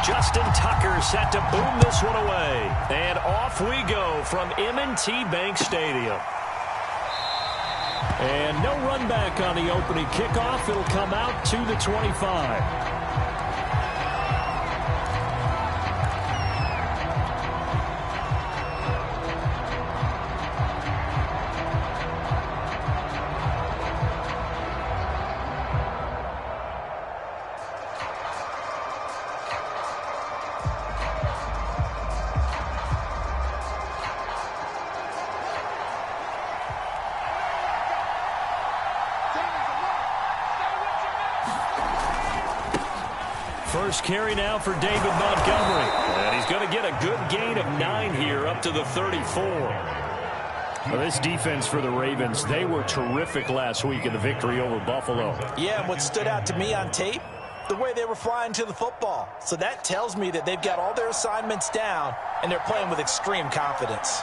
Justin Tucker set to boom this one away. And off we go from M&T Bank Stadium. And no run back on the opening kickoff. It'll come out to the 25. First carry now for David Montgomery. And he's going to get a good gain of 9 here up to the 34. Well, this defense for the Ravens, they were terrific last week in the victory over Buffalo. Yeah, and what stood out to me on tape, the way they were flying to the football. So that tells me that they've got all their assignments down, and they're playing with extreme confidence.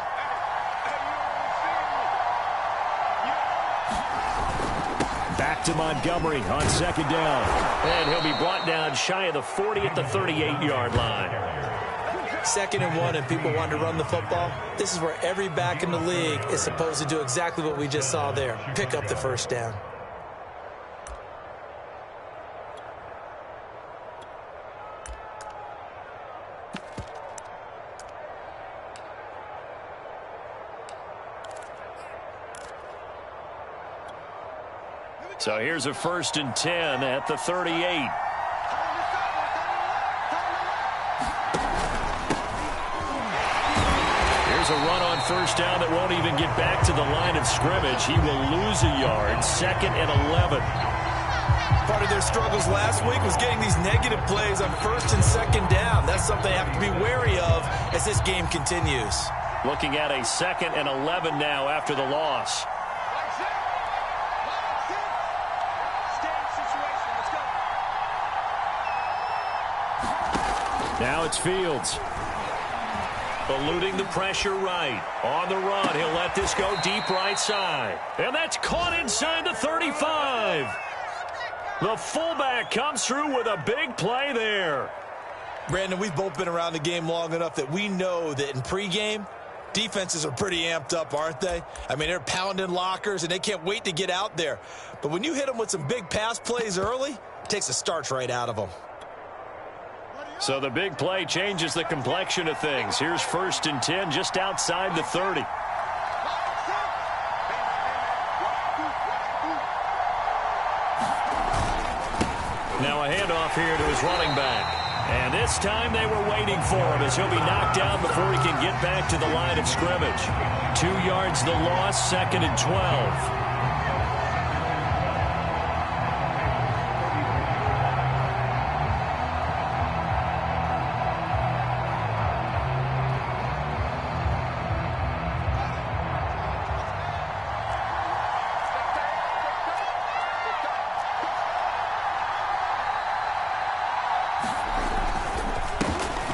Back to Montgomery on second down. And he'll be brought down shy of the 40 at the 38-yard line. 2nd and 1, and people want to run the football. This is where every back in the league is supposed to do exactly what we just saw there. Pick up the first down. So here's a 1st and 10 at the 38. Here's a run on first down that won't even get back to the line of scrimmage. He will lose a yard. 2nd and 11. Part of their struggles last week was getting these negative plays on 1st and 2nd down. That's something they have to be wary of as this game continues. Looking at a 2nd and 11 now after the loss. Now it's Fields. Eluding the pressure right. On the run, he'll let this go deep right side. And that's caught inside the 35. The fullback comes through with a big play there. Brandon, we've both been around the game long enough that we know that in pregame, defenses are pretty amped up, aren't they? I mean, they're pounding lockers, and they can't wait to get out there. But when you hit them with some big pass plays early, it takes the starch right out of them. So the big play changes the complexion of things. Here's 1st and 10 just outside the 30. Now a handoff here to his running back. And this time they were waiting for him as he'll be knocked down before he can get back to the line of scrimmage. 2 yards the loss, 2nd and 12.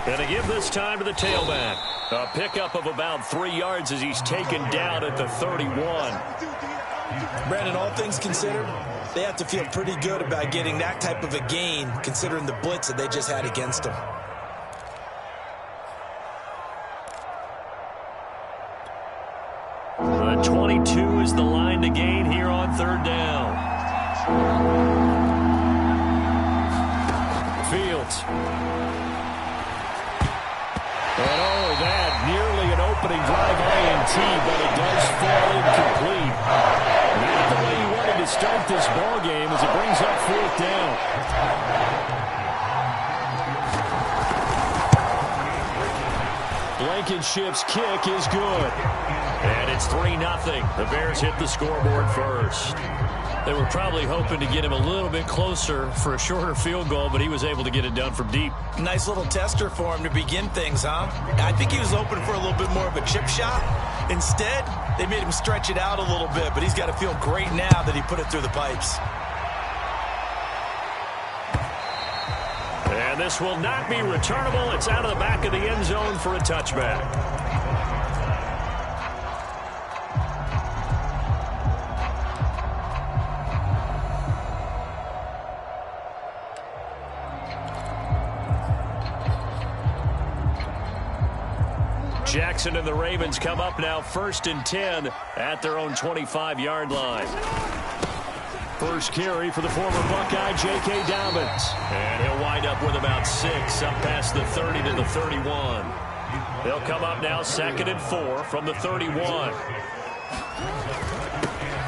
And to give this time to the tailback. A pickup of about 3 yards as he's taken down at the 31. Brandon, all things considered, they have to feel pretty good about getting that type of a gain considering the blitz that they just had against them. The 22 is the line to gain here on 3rd down. Fields. And oh, that nearly an opening drive INT, but it does fall incomplete. Not the way you wanted to start this ball game as it brings up 4th down. Blankenship's kick is good. And it's 3-0. The Bears hit the scoreboard first. They were probably hoping to get him a little bit closer for a shorter field goal, but he was able to get it done from deep. Nice little tester for him to begin things, huh? I think he was hoping for a little bit more of a chip shot. Instead, they made him stretch it out a little bit, but he's got to feel great now that he put it through the pipes. And this will not be returnable. It's out of the back of the end zone for a touchback. Jackson and the Ravens come up now 1st and 10 at their own 25-yard line. First carry for the former Buckeye, J.K. Dobbins. And he'll wind up with about 6 up past the 30 to the 31. They'll come up now 2nd and 4 from the 31.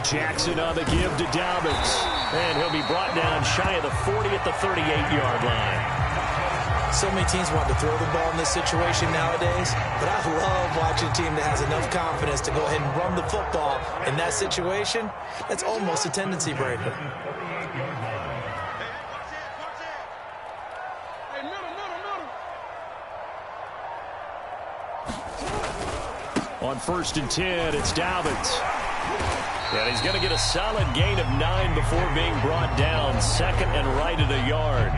Jackson on the give to Dobbins. And he'll be brought down shy of the 40 at the 38-yard line. So many teams want to throw the ball in this situation nowadays, but I love watching a team that has enough confidence to go ahead and run the football in that situation. That's almost a tendency breaker. On 1st and 10, it's Dobbins. And he's going to get a solid gain of 9 before being brought down. 2nd and right at a yard.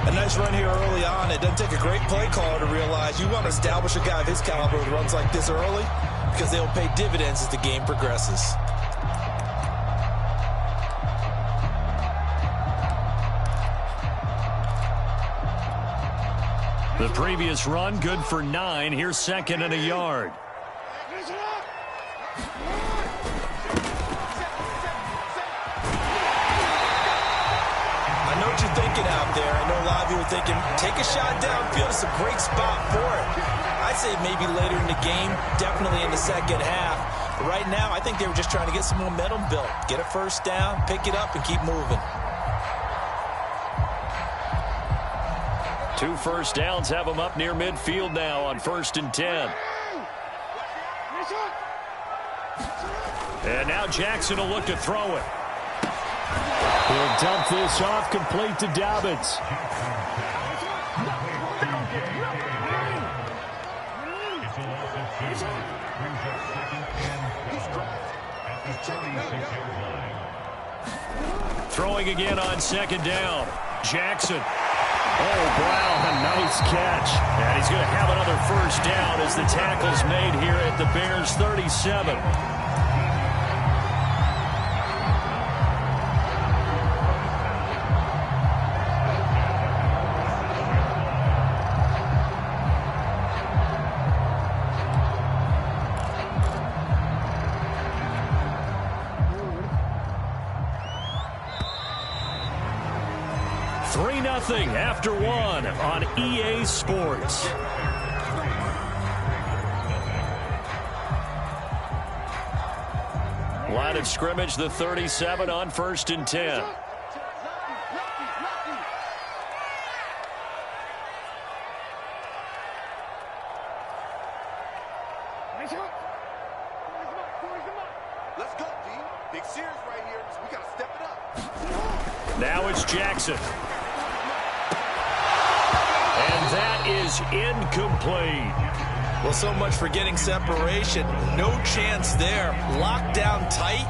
A nice run here early on. It doesn't take a great play caller to realize you want to establish a guy of his caliber with runs like this early because they'll pay dividends as the game progresses. The previous run, good for 9. Here's 2nd and a yard. Thinking out there. I know a lot of you are thinking, take a shot downfield. It's a great spot for it. I'd say maybe later in the game, definitely in the second half. But right now, I think they were just trying to get some momentum built. Get a first down, pick it up, and keep moving. 2 first downs have them up near midfield now on 1st and 10. And now Jackson will look to throw it. He'll dump this off complete to Dobbins. Throwing again on 2nd down. Jackson. Oh, Brown, a nice catch. And he's going to have another first down as the tackle's made here at the Bears' 37. After 1 on EA Sports. Line of scrimmage, the 37 on 1st and 10. Let's go, D. Big series right here. We got to step it up. Now it's Jackson. And that is incomplete. Well, so much for getting separation. No chance there. Locked down tight,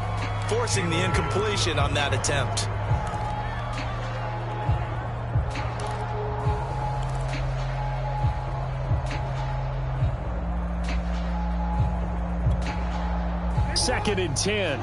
forcing the incompletion on that attempt. Second and 10.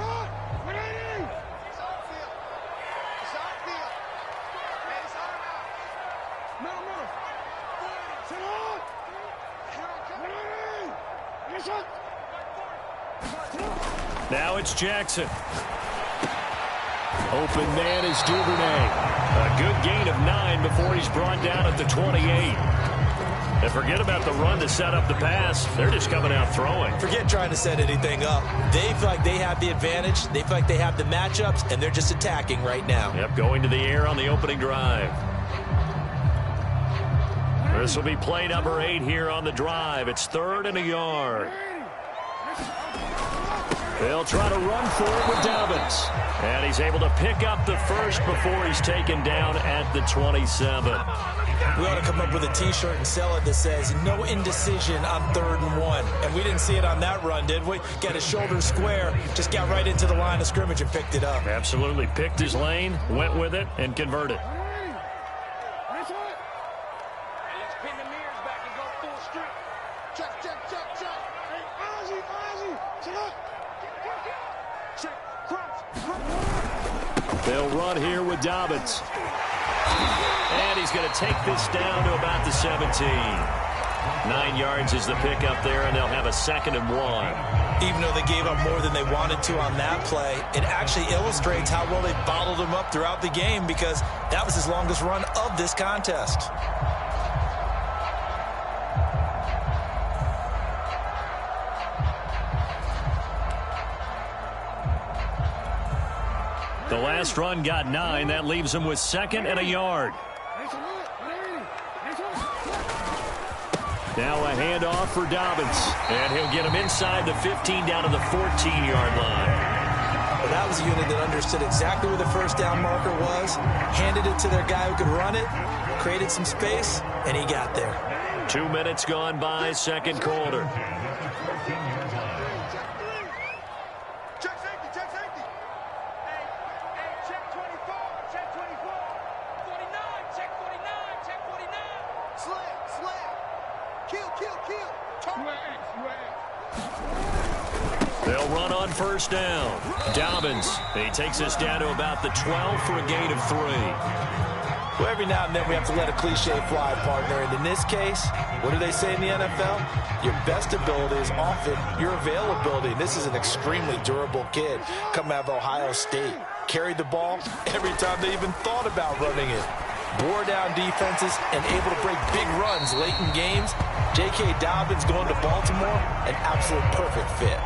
Now it's Jackson. Open man is Duvernay. A good gain of 9 before he's brought down at the 28. And forget about the run to set up the pass. They're just coming out throwing. Forget trying to set anything up. They feel like they have the advantage. They feel like they have the matchups, and they're just attacking right now. Yep, going to the air on the opening drive. This will be play number 8 here on the drive. It's 3rd and a yard. They'll try to run for it with Dobbins. And he's able to pick up the first before he's taken down at the 27. We ought to come up with a T-shirt and sell it that says, no indecision on 3rd and 1. And we didn't see it on that run, did we? Got his shoulder square, just got right into the line of scrimmage and picked it up. Absolutely. Picked his lane, went with it, and converted. They'll run here with Dobbins. And he's going to take this down to about the 17. 9 yards is the pickup there, and they'll have a 2nd and 1. Even though they gave up more than they wanted to on that play, it actually illustrates how well they bottled them up throughout the game, because that was his longest run of this contest. The last run got 9. That leaves them with 2nd and a yard. Now a handoff for Dobbins. And he'll get him inside the 15 down to the 14-yard line. Well, that was a unit that understood exactly where the first down marker was, handed it to their guy who could run it, created some space, and he got there. 2 minutes gone by, 2nd quarter. They'll run on first down. Dobbins, he takes us down to about the 12 for a gain of 3. Well, every now and then we have to let a cliche fly, partner. And in this case, what do they say in the NFL? Your best ability is often your availability. This is an extremely durable kid coming out of Ohio State. Carried the ball every time they even thought about running it. Wore down defenses and able to break big runs late in games. J.K. Dobbins going to Baltimore, an absolute perfect fit.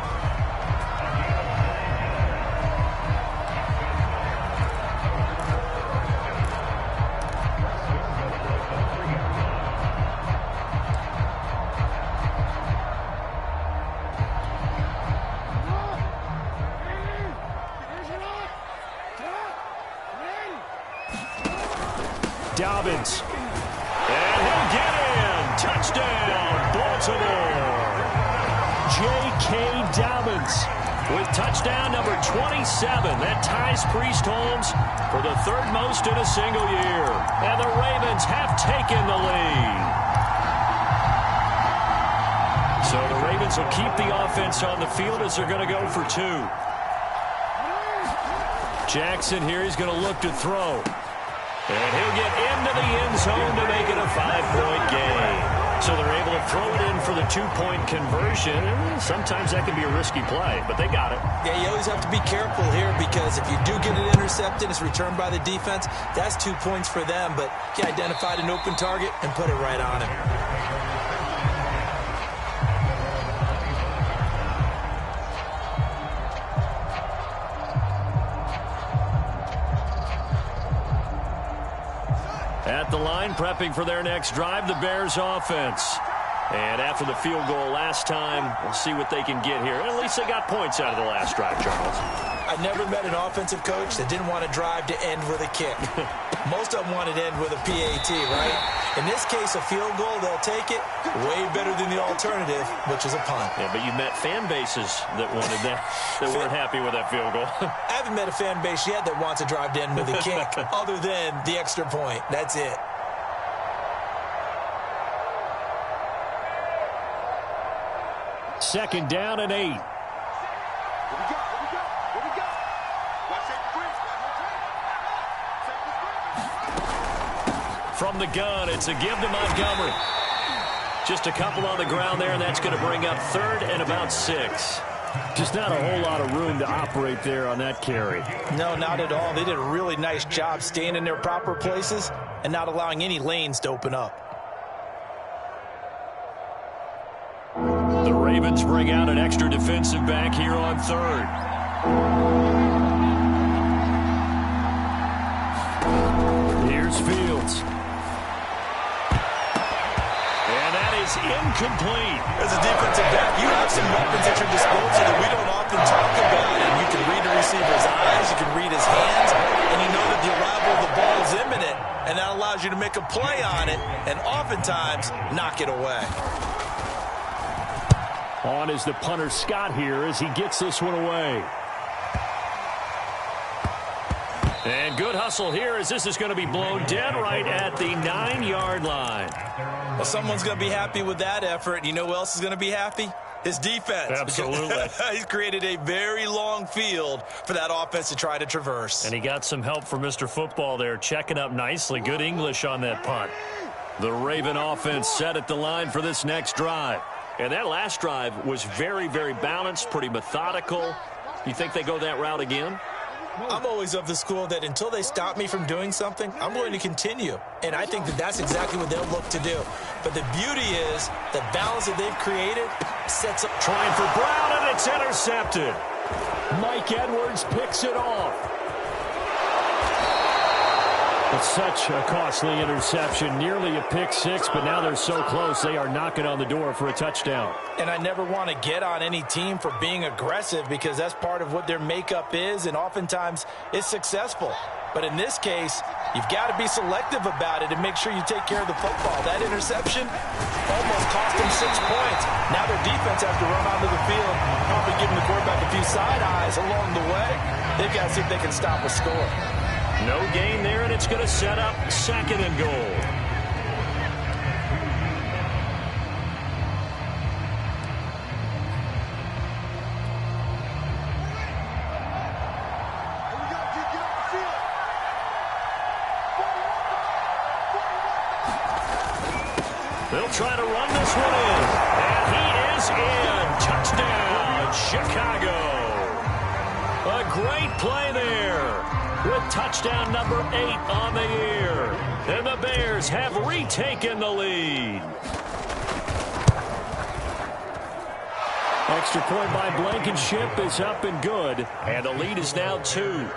Dobbins. And he'll get in. Touchdown, Baltimore. J.K. Dobbins with touchdown number 27. That ties Priest Holmes for the 3rd most in a single year. And the Ravens have taken the lead. So the Ravens will keep the offense on the field as they're going to go for 2. Jackson here, he's going to look to throw. And he'll get into the end zone to make it a 5-point game. So they're able to throw it in for the 2-point conversion. Sometimes that can be a risky play, but they got it. Yeah, you always have to be careful here, because if you do get it intercepted, it's returned by the defense, that's 2 points for them. But he identified an open target and put it right on him. At the line, prepping for their next drive, the Bears offense. And after the field goal last time, we'll see what they can get here. At least they got points out of the last drive, Charles. I never met an offensive coach that didn't want to drive to end with a kick. Most of them wanted to end with a PAT, right? In this case, a field goal, they'll take it. Way better than the alternative, which is a punt. Yeah, but you met fan bases that wanted that, that weren't happy with that field goal. I haven't met a fan base yet that wants to drive to end with a kick, other than the extra point. That's it. Second down and 8. From the gun, it's a give to Montgomery. Just a couple on the ground there, and that's going to bring up 3rd and about 6. Just not a whole lot of room to operate there on that carry. No, not at all. They did a really nice job staying in their proper places and not allowing any lanes to open up. The Ravens bring out an extra defensive back here on 3rd. Here's Fields. Incomplete. As a defensive back, you have some weapons at your disposal that we don't often talk about. And you can read the receiver's eyes, you can read his hands, and you know that the arrival of the ball is imminent, and that allows you to make a play on it and oftentimes knock it away. On is the punter Scott here as he gets this one away. And good hustle here as this is going to be blown dead right at the 9-yard line. Well, someone's going to be happy with that effort. And you know who else is going to be happy? His defense. Absolutely. He's created a very long field for that offense to try to traverse. And he got some help from Mr. Football there, checking up nicely. Good English on that punt. The Raven offense set at the line for this next drive. And that last drive was very, very balanced, pretty methodical. You think they go that route again? I'm always of the school that until they stop me from doing something, I'm going to continue. And I think that that's exactly what they'll look to do. But the beauty is the balance that they've created sets up. Trying for Brown, and it's intercepted. Mike Edwards picks it off. It's such a costly interception, nearly a pick six, but now they're so close they are knocking on the door for a touchdown. And I never want to get on any team for being aggressive because that's part of what their makeup is, and oftentimes it's successful. But in this case, you've got to be selective about it and make sure you take care of the football. That interception almost cost them 6 points. Now their defense has to run onto the field, probably giving the quarterback a few side eyes along the way. They've got to see if they can stop a score. No gain there, and it's going to set up 2nd and goal. They'll try to run this one in. And he is in. Touchdown, Chicago. A great play there, with touchdown number 8 on the year. And the Bears have retaken the lead. Extra point by Blankenship is up and good. And the lead is now 2.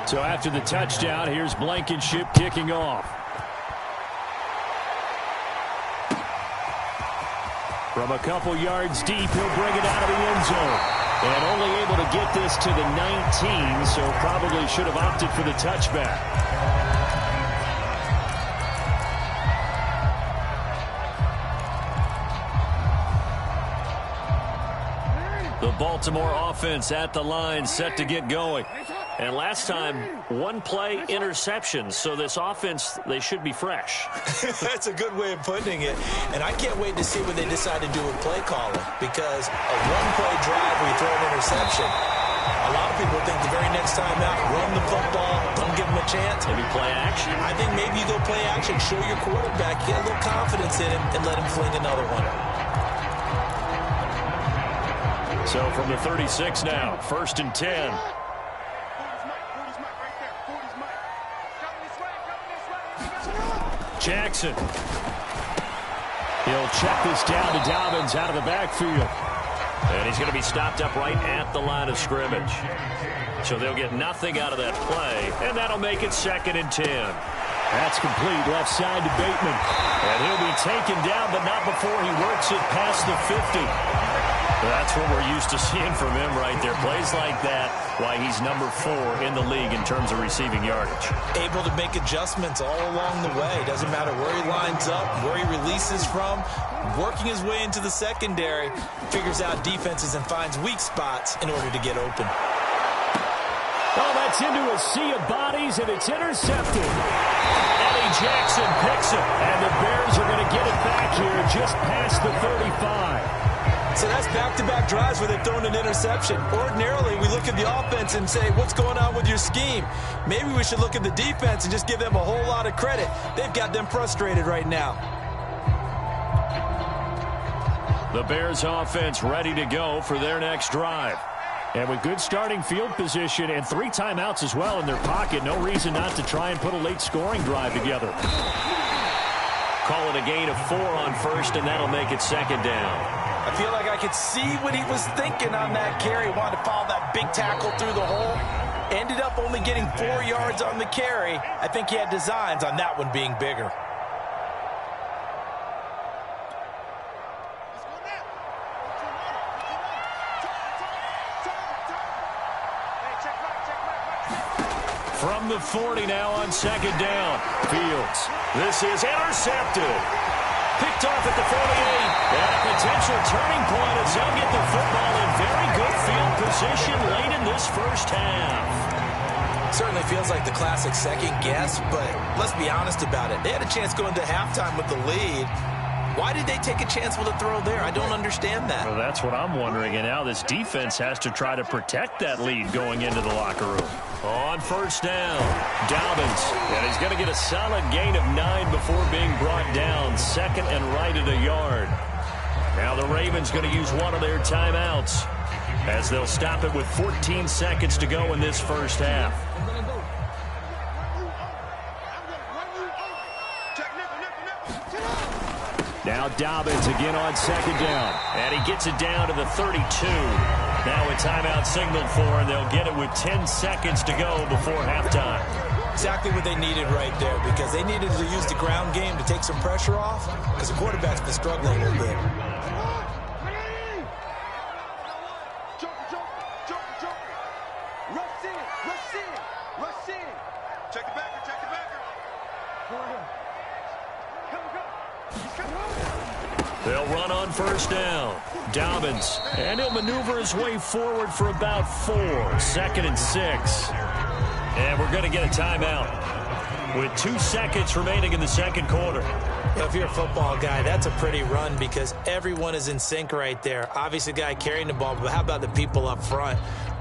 So after the touchdown, here's Blankenship kicking off. From a couple yards deep, he'll bring it out of the end zone. And only able to get this to the 19, so probably should have opted for the touchback. The Baltimore offense at the line, set to get going. And last time, 1 play interception. So this offense, they should be fresh. That's a good way of putting it. And I can't wait to see what they decide to do with play calling. Because a 1-play drive where you throw an interception, a lot of people think the very next time out, run the football, don't give them a chance. Maybe play action? I think maybe you go play action, show your quarterback, get a little confidence in him, and let him fling another one. So from the 36 now, 1st and 10. Jackson. He'll check this down to Dobbins out of the backfield. And he's going to be stopped up right at the line of scrimmage. So they'll get nothing out of that play, and that'll make it 2nd and 10. That's complete left side to Bateman. And he'll be taken down, but not before he works it past the 50. That's what we're used to seeing from him right there. Plays like that, why he's number 4 in the league in terms of receiving yardage. Able to make adjustments all along the way. Doesn't matter where he lines up, where he releases from. Working his way into the secondary, figures out defenses and finds weak spots in order to get open. Oh, that's into a sea of bodies, and it's intercepted. Eddie Jackson picks it, and the Bears are going to get it back here just past the 35. So that's back-to-back drives where they've thrown an interception. Ordinarily, we look at the offense and say, what's going on with your scheme? Maybe we should look at the defense and just give them a whole lot of credit. They've got them frustrated right now. The Bears offense ready to go for their next drive. And with good starting field position and 3 timeouts as well in their pocket, no reason not to try and put a late scoring drive together. Call it a gain of 4 on 1st, and that'll make it 2nd down. I feel like I could see what he was thinking on that carry. Wanted to follow that big tackle through the hole. Ended up only getting 4 yards on the carry. I think he had designs on that one being bigger. From the 40 now on 2nd down. Fields. This is intercepted. Picked off at the 48. And a potential turning point as they'll get the football in very good field position late in this first half. Certainly feels like the classic second guess, but let's be honest about it. They had a chance going to halftime with the lead. Why did they take a chance with a throw there? I don't understand that. Well, that's what I'm wondering. And now this defense has to try to protect that lead going into the locker room. On first down, Dobbins. And he's going to get a solid gain of 9 before being brought down. Second and right at a yard. Now the Ravens going to use one of their timeouts as they'll stop it with 14 seconds to go in this first half. Now Dobbins again on second down. And he gets it down to the 32. Now a timeout signaled for, and they'll get it with 10 seconds to go before halftime. Exactly what they needed right there, because they needed to use the ground game to take some pressure off, because the quarterback's been struggling a little bit. They'll run on first down. Dobbins, and he'll maneuver his way forward for about 4. Second and 6. And we're going to get a timeout with 2 seconds remaining in the second quarter. Well, if you're a football guy, that's a pretty run because everyone is in sync right there. Obviously, the guy carrying the ball, but how about the people up front?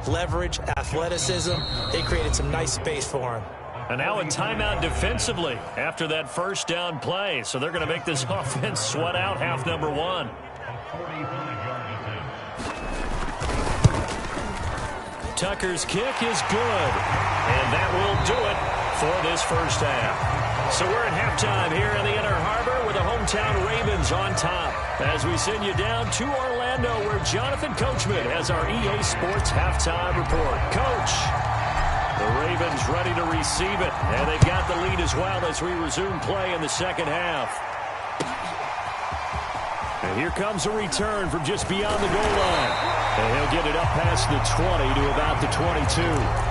Leverage, athleticism, they created some nice space for him. And now a timeout defensively after that first down play. So they're going to make this offense sweat out half number 1. Tucker's kick is good. And that will do it for this first half. So we're at halftime here in the Inner Harbor with the hometown Ravens on top. As we send you down to Orlando where Jonathan Coachman has our EA Sports halftime report. Coach. The Ravens ready to receive it, and they've got the lead as well as we resume play in the second half. And here comes a return from just beyond the goal line. And he'll get it up past the 20 to about the 22.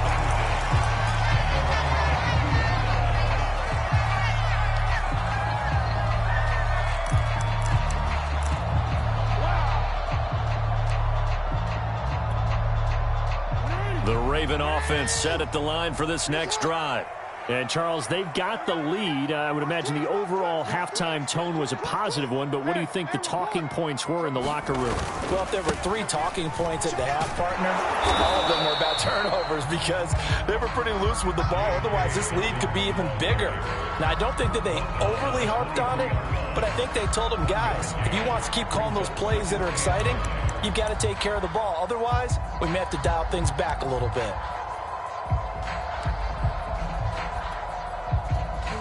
The Raven offense set at the line for this next drive. And, Charles, they've got the lead. I would imagine the overall halftime tone was a positive one, but what do you think the talking points were in the locker room? Well, if there were 3 talking points at the half, partner, all of them were about turnovers because they were pretty loose with the ball. Otherwise, this lead could be even bigger. Now, I don't think that they overly harped on it, but I think they told them, guys, if you want to keep calling those plays that are exciting, you've got to take care of the ball. Otherwise, we may have to dial things back a little bit.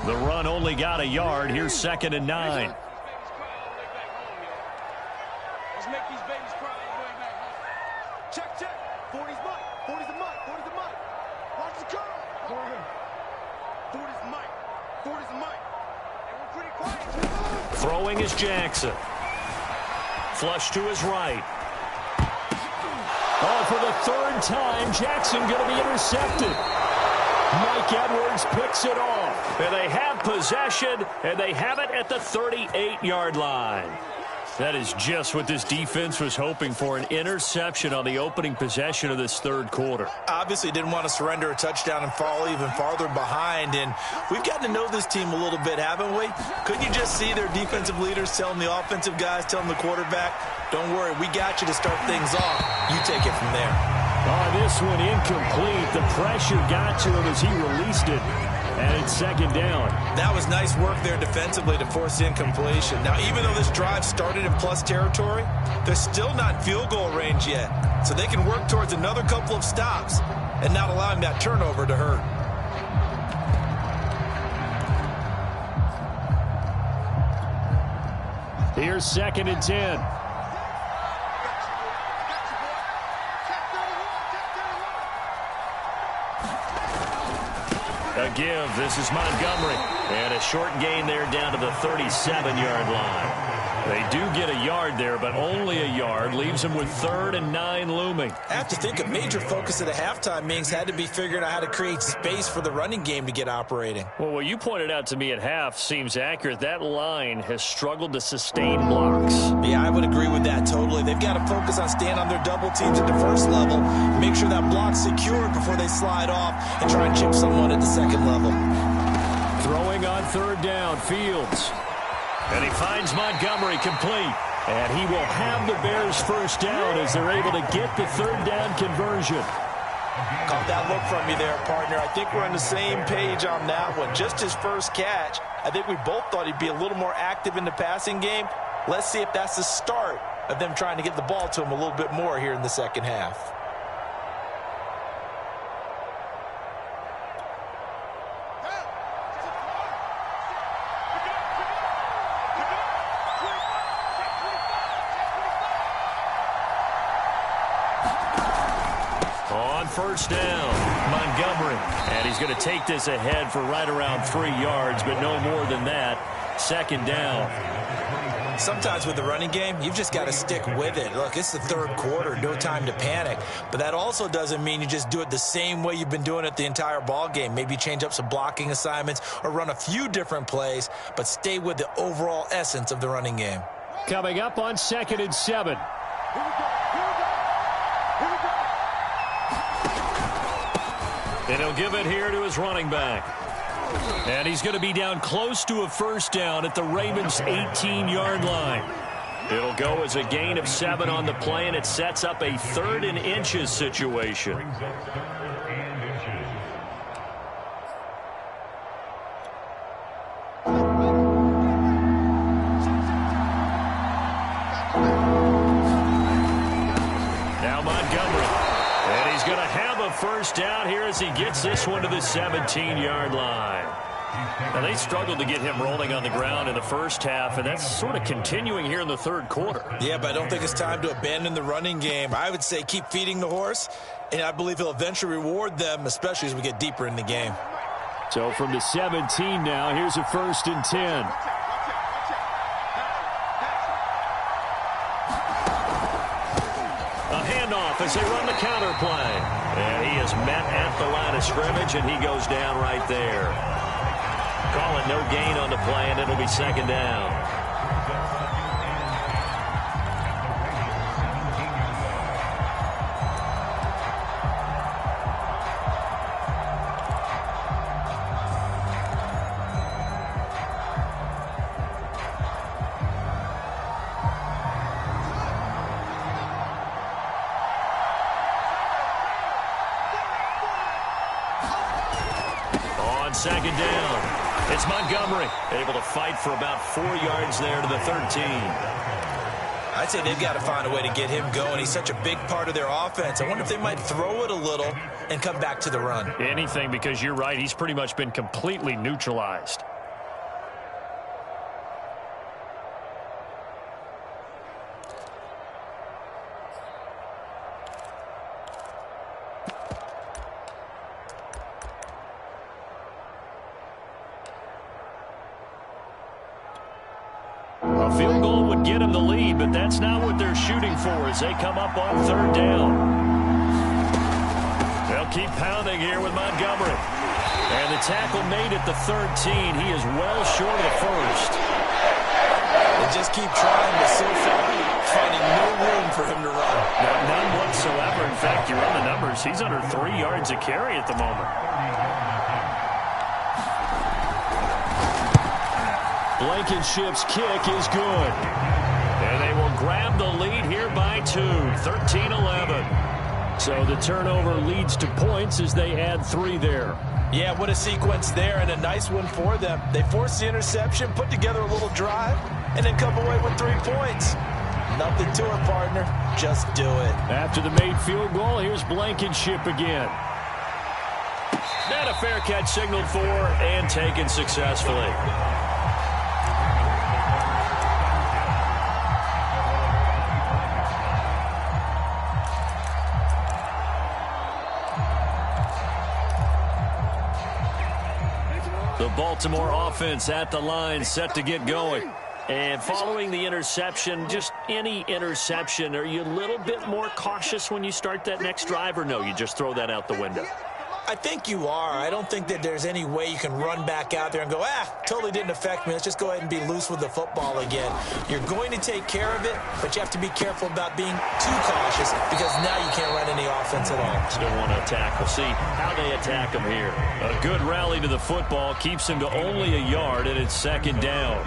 The run only got a yard. Here's second and 9. Let's make these babies cry on the way back home. Check, check. 40's Mike. 40's the Mike. 40's the Mike. Watch the curl. 40's Mike. 40's the Mike. And we're pretty quiet. Throwing is Jackson. Flush to his right. Oh, for the 3rd time, Jackson going to be intercepted. Mike Edwards picks it off. And they have possession, and they have it at the 38-yard line. That is just what this defense was hoping for, an interception on the opening possession of this 3rd quarter. Obviously didn't want to surrender a touchdown and fall even farther behind, and we've gotten to know this team a little bit, haven't we? Couldn't you just see their defensive leaders telling the offensive guys, telling the quarterback, don't worry, we got you to start things off. You take it from there. Oh, this one incomplete. The pressure got to him as he released it. And it's second down. That was nice work there defensively to force incompletion. Now, even though this drive started in plus territory, they're still not in field goal range yet. So they can work towards another couple of stops and not allowing that turnover to hurt. Here's second and 10. A give. This is Montgomery. And a short gain there down to the 37-yard line. They do get a yard there, but only a yard. Leaves them with 3rd and 9 looming. I have to think a major focus of the halftime meetings had to be figuring out how to create space for the running game to get operating. Well, what you pointed out to me at half seems accurate. That line has struggled to sustain blocks. Yeah, I would agree with that totally. They've got to focus on staying on their double teams at the first level, make sure that block's secured before they slide off and try and chip someone at the second level. Throwing on 3rd down, Fields. And he finds Montgomery complete. And he will have the Bears first down as they're able to get the third down conversion. Caught that look from you there, partner. I think we're on the same page on that one. Just his first catch, I think we both thought he'd be a little more active in the passing game. Let's see if that's the start of them trying to get the ball to him a little bit more here in the second half. First down, Montgomery. And he's going to take this ahead for right around 3 yards, but no more than that. Second down. Sometimes with the running game, you've just got to stick with it. Look, it's the third quarter, no time to panic. But that also doesn't mean you just do it the same way you've been doing it the entire ball game. Maybe change up some blocking assignments or run a few different plays, but stay with the overall essence of the running game. Coming up on 2nd and 7. And he'll give it here to his running back. And he's going to be down close to a first down at the Ravens' 18-yard line. It'll go as a gain of 7 on the play, and it sets up a 3rd and inches situation. Now Montgomery. And he's going to have a first down here as he gets this one to the 17-yard line. Now, they struggled to get him rolling on the ground in the first half, and that's sort of continuing here in the third quarter. Yeah, but I don't think it's time to abandon the running game. I would say keep feeding the horse, and I believe he'll eventually reward them, especially as we get deeper in the game. So from the 17 now, here's a 1st and 10. A handoff as they run the counter play. And he is met at the line of scrimmage, and he goes down right there. Call it no gain on the play, and it'll be 2nd down. On 2nd down. It's Montgomery, able to fight for about 4 yards there to the 13. I'd say they've got to find a way to get him going. He's such a big part of their offense. I wonder if they might throw it a little and come back to the run. Anything, because you're right, he's pretty much been completely neutralized. A field goal would get them the lead, but that's not what they're shooting for as they come up on 3rd down. They'll keep pounding here with Montgomery. And the tackle made at the 13. He is well short of the first. They just keep trying, but so far, finding no room for him to run. None whatsoever. In fact, you run the numbers. He's under 3 yards a carry at the moment. Blankenship's kick is good. And they will grab the lead here by 2, 13-11. So the turnover leads to points as they add 3 there. Yeah, what a sequence there, and a nice one for them. They forced the interception, put together a little drive, and then come away with 3 points. Nothing to it, partner. Just do it. After the made field goal, here's Blankenship again. And a fair catch signaled for and taken successfully. The Baltimore offense at the line, set to get going. And following the interception, just any interception, are you a little bit more cautious when you start that next drive, or no, you just throw that out the window? I think you are. I don't think that there's any way you can run back out there and go, totally didn't affect me. Let's just go ahead and be loose with the football again. You're going to take care of it, but you have to be careful about being too cautious because now you can't run any offense at all. Still want to attack. We'll see how they attack him here. A good rally to the football keeps him to only a yard, and it's 2nd down.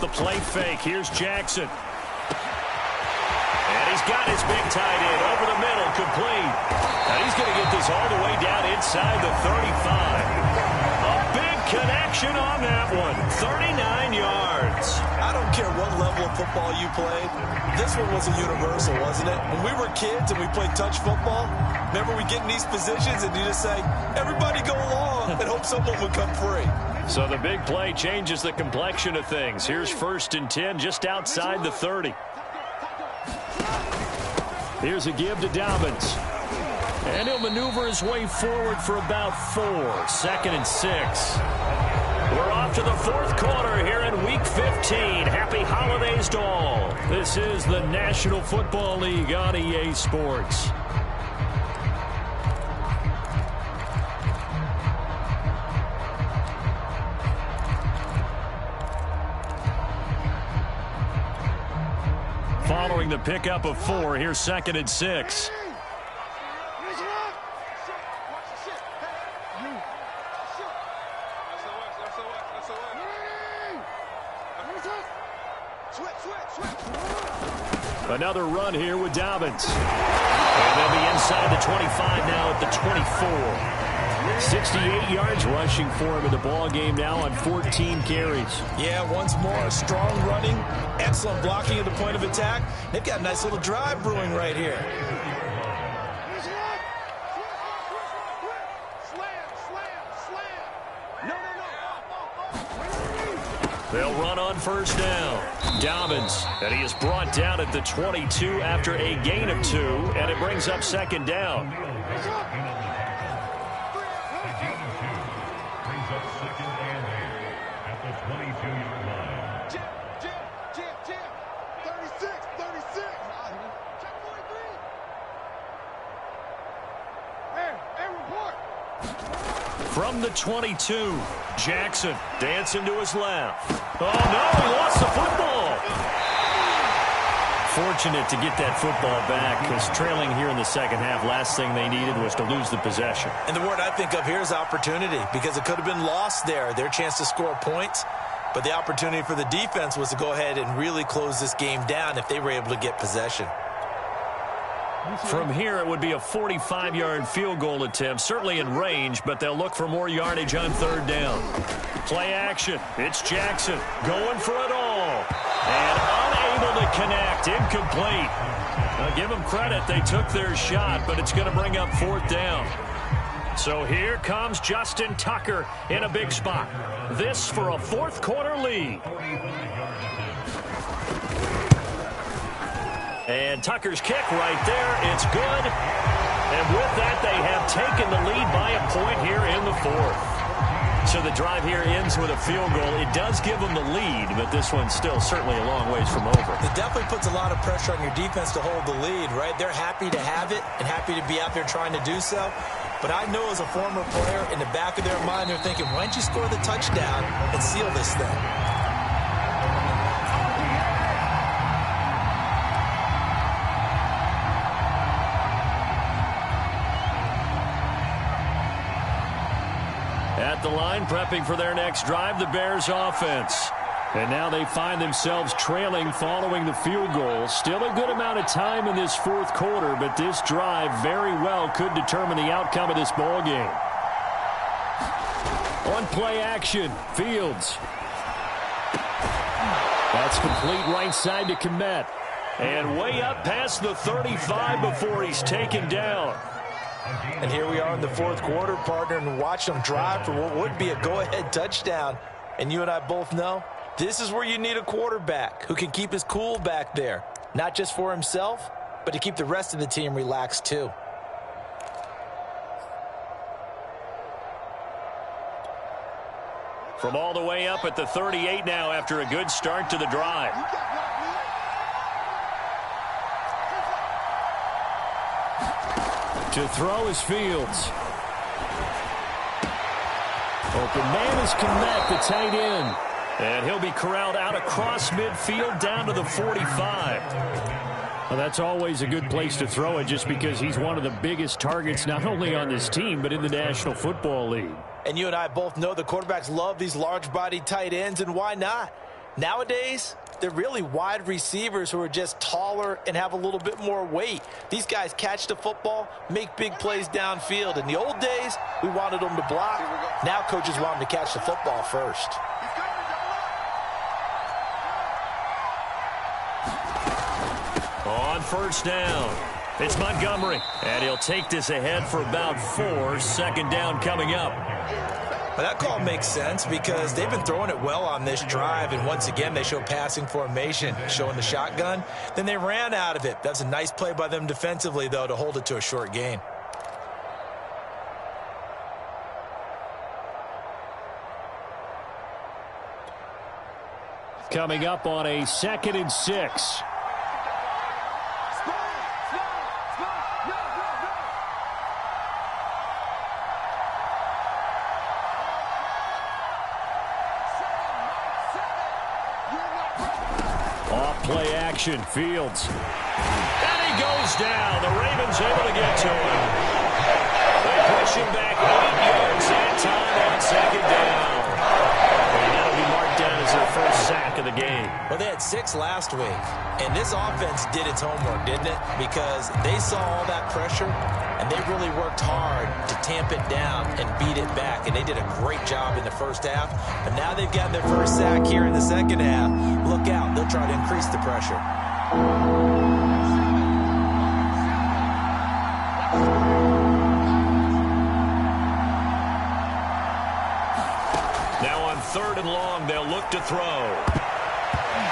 the play fake. Here's Jackson. And he's got his big tight end over the middle, complete. And he's going to get this all the way down inside the 35. A big connection on that one. 39 yards. I don't care what level of football you played. This one was a universal, wasn't it? When we were kids and we played touch football, remember we get in these positions and you just say, everybody go along, and hope someone would come free. So the big play changes the complexion of things. Here's 1st and 10 just outside the 30. Here's a give to Dobbins. And he'll maneuver his way forward for about 4. 2nd and 6. We're off to the 4th quarter here in Week 15. Happy holidays to all. This is the National Football League on EA Sports. Following the pickup of 4, here's 2nd and 6. Another run here with Dobbins. And they'll be inside the 25 now at the 24. 68 yards rushing for him in the ball game now on 14 carries. Yeah, once more, strong running, excellent blocking at the point of attack. They've got a nice little drive brewing right here. They'll run on 1st down. Dobbins, and he is brought down at the 22 after a gain of 2, and it brings up 2nd down. From the 22, Jackson dancing to his left. Oh, no, he lost the football. Fortunate to get that football back, because trailing here in the 2nd half, last thing they needed was to lose the possession. And the word I think of here is opportunity, because it could have been lost there, their chance to score points. But the opportunity for the defense was to go ahead and really close this game down if they were able to get possession. From here, it would be a 45-yard field goal attempt, certainly in range, but they'll look for more yardage on 3rd down. Play action. It's Jackson going for it all. And unable to connect. Incomplete. Now, give them credit. They took their shot, but it's going to bring up 4th down. So here comes Justin Tucker in a big spot. This for a 4th quarter lead. And Tucker's kick right there. It's good. And with that, they have taken the lead by a point here in the 4th. So the drive here ends with a field goal. It does give them the lead, but this one's still certainly a long ways from over. It definitely puts a lot of pressure on your defense to hold the lead, right? They're happy to have it and happy to be out there trying to do so. But I know as a former player, in the back of their mind, they're thinking, why don't you score the touchdown and seal this thing? At the line, prepping for their next drive, the Bears offense. And now they find themselves trailing following the field goal. Still a good amount of time in this 4th quarter, but this drive very well could determine the outcome of this ball game. On play action, Fields. That's complete right side to Kmet. And way up past the 35 before he's taken down. And here we are in the 4th quarter, partner, and watch them drive for what would be a go-ahead touchdown. And you and I both know this is where you need a quarterback who can keep his cool back there, not just for himself, but to keep the rest of the team relaxed too. From all the way up at the 38 now after a good start to the drive. To throw is Fields. Open man is Kmet, the tight end. And he'll be corralled out across midfield down to the 45. Well, that's always a good place to throw it just because he's one of the biggest targets not only on this team but in the National Football League. And you and I both know the quarterbacks love these large-bodied tight ends, and why not? Nowadays, they're really wide receivers who are just taller and have a little bit more weight. These guys catch the football, make big plays downfield. In the old days, we wanted them to block. Now coaches want them to catch the football first. On first down, it's Montgomery, and he'll take this ahead for about 4. Second down coming up. Well, that call makes sense because they've been throwing it well on this drive, and once again, they show passing formation, showing the shotgun. Then they ran out of it. That's a nice play by them defensively, though, to hold it to a short gain. Coming up on a 2nd and 6. Play action, Fields. And he goes down. The Ravens able to get to him. They push him back 8 yards and time on 2nd down. And that'll be marked down as their first sack of the game. Well, they had 6 last week, and this offense did its homework, didn't it? Because they saw all that pressure, and they really worked hard to tamp it down and beat it back, and they did a great job in the first half. But now they've gotten their first sack here in the second half. Look out. They'll try to increase the pressure. Now on 3rd and long, they'll look to throw.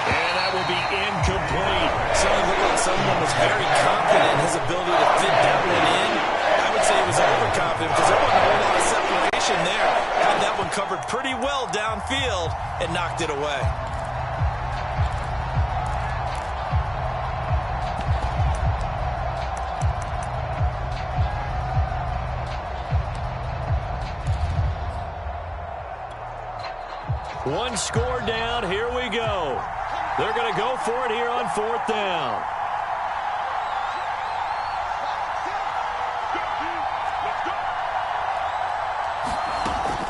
And that will be incomplete. So it looked like someone was very confident in his ability to fit that one in. I would say he was overconfident because there wasn't a whole lot of separation there. Had that one covered pretty well downfield and knocked it away. One score down. Here we go. They're going to go for it here on 4th down.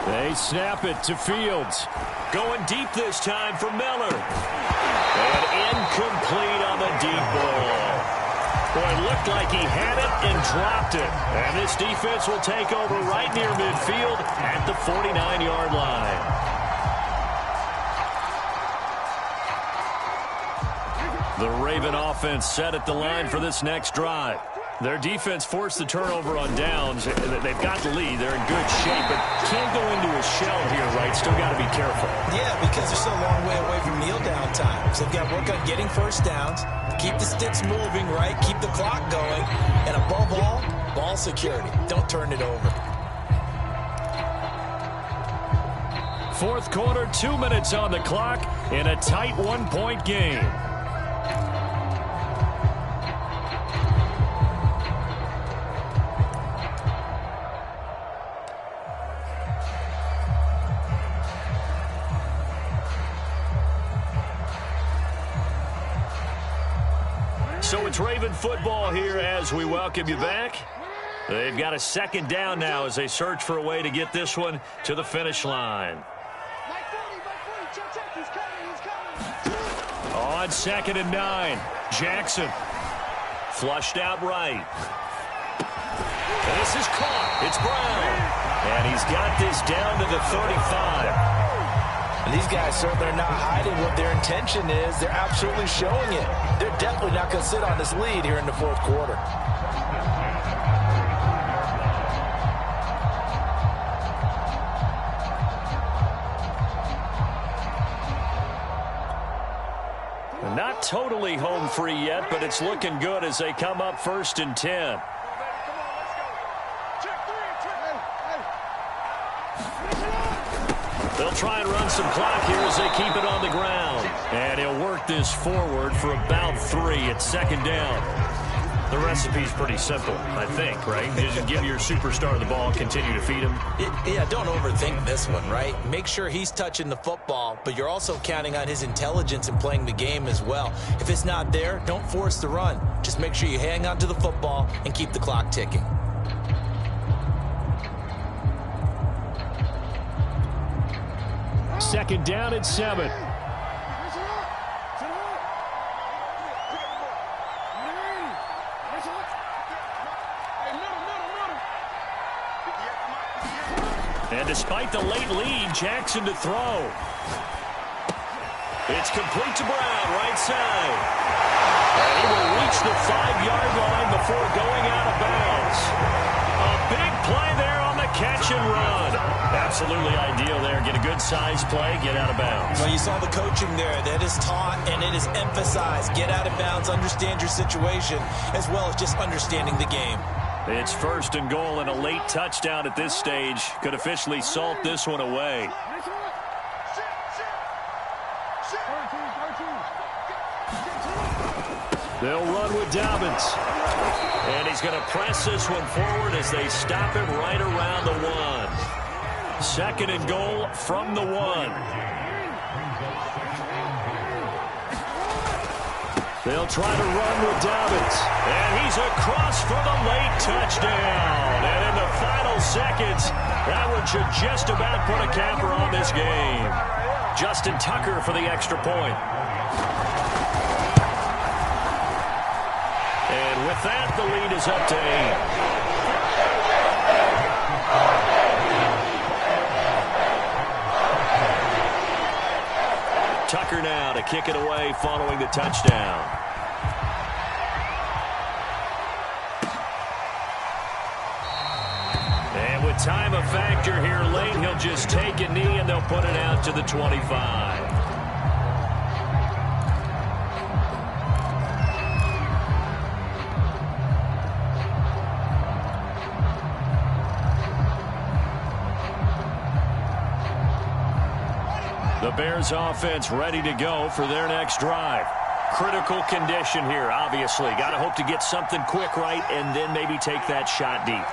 They snap it to Fields. Going deep this time for Miller. And incomplete on the deep ball. Boy, it looked like he had it and dropped it. And this defense will take over right near midfield at the 49-yard line. The Raven offense set at the line for this next drive. Their defense forced the turnover on downs. They've got the lead. They're in good shape, but can't go into a shell here, right? Still got to be careful. Yeah, because they're still a long way away from kneel down time. So they've got to work on getting first downs, keep the sticks moving, right? Keep the clock going. And above all, ball security. Don't turn it over. 4th quarter, 2 minutes on the clock in a tight 1-point game. So it's Raven football here as we welcome you back. They've got a 2nd down now as they search for a way to get this one to the finish line. On 2nd and 9, Jackson. Flushed out right. And this is caught. It's Brown. And he's got this down to the 35. And these guys certainly are not hiding what their intention is. They're absolutely showing it. They're definitely not going to sit on this lead here in the 4th quarter. Not totally home free yet, but it's looking good as they come up 1st and 10. They'll try and run some clock here as they keep it on the ground. And he'll work this forward for about 3 at 2nd down. The recipe's pretty simple, I think, right? You just give your superstar the ball, continue to feed him. Yeah, don't overthink this one, right? Make sure he's touching the football, but you're also counting on his intelligence in playing the game as well. If it's not there, don't force the run. Just make sure you hang on to the football and keep the clock ticking. Second down and 7. And despite the late lead, Jackson to throw. It's complete to Brown, right side. And he will reach the 5-yard line before going out of bounds. A big play there on the catch and run. Absolutely ideal there. Get a good size play, get out of bounds. Well, you saw the coaching there. That is taught and it is emphasized. Get out of bounds, understand your situation, as well as just understanding the game. It's 1st and goal, and a late touchdown at this stage could officially salt this one away. They'll run with Dobbins. And he's going to press this one forward as they stop him right around the 1. 2nd and goal from the 1. They'll try to run with Dobbins. And he's across for the late touchdown. And in the final seconds, that one should just about put a capper on this game. Justin Tucker for the extra point. And with that, the lead is up to 8. Tucker now to kick it away following the touchdown. And with time a factor here late, he'll just take a knee and they'll put it out to the 25. The Bears offense ready to go for their next drive. Critical condition here, obviously. Got to hope to get something quick right and then maybe take that shot deep.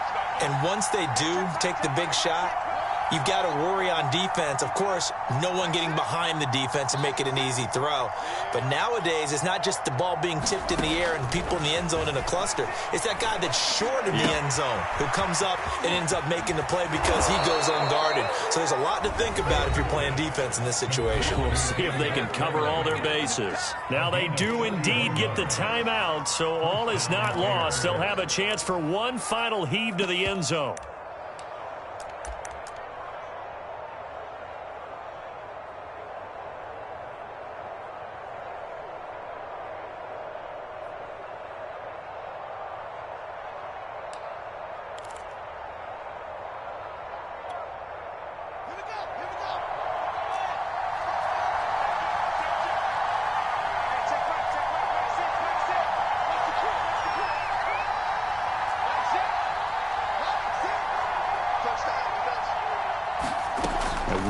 And once they do take the big shot, you've got to worry on defense. Of course, no one getting behind the defense and make it an easy throw. But nowadays, it's not just the ball being tipped in the air and people in the end zone in a cluster. It's that guy that's short in the end zone who comes up and ends up making the play because he goes unguarded. So there's a lot to think about if you're playing defense in this situation. We'll see if they can cover all their bases. Now, they do indeed get the timeout, so all is not lost. They'll have a chance for one final heave to the end zone.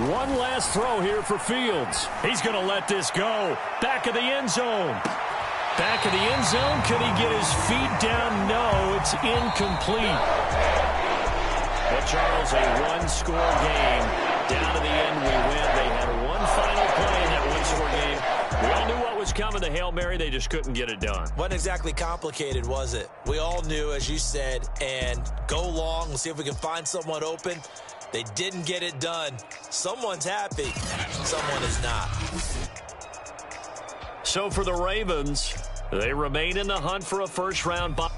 One last throw here for Fields. He's going to let this go. Back of the end zone. Back of the end zone. Could he get his feet down? No, it's incomplete. But Charles, a one-score game. Down to the end, we win. They had one final play in that one-score game. We all knew what was coming. The Hail Mary, they just couldn't get it done. Wasn't exactly complicated, was it? We all knew, as you said, and go long. We'll see if we can find someone open. They didn't get it done. Someone's happy. Someone is not. So for the Ravens, they remain in the hunt for a first-round bye.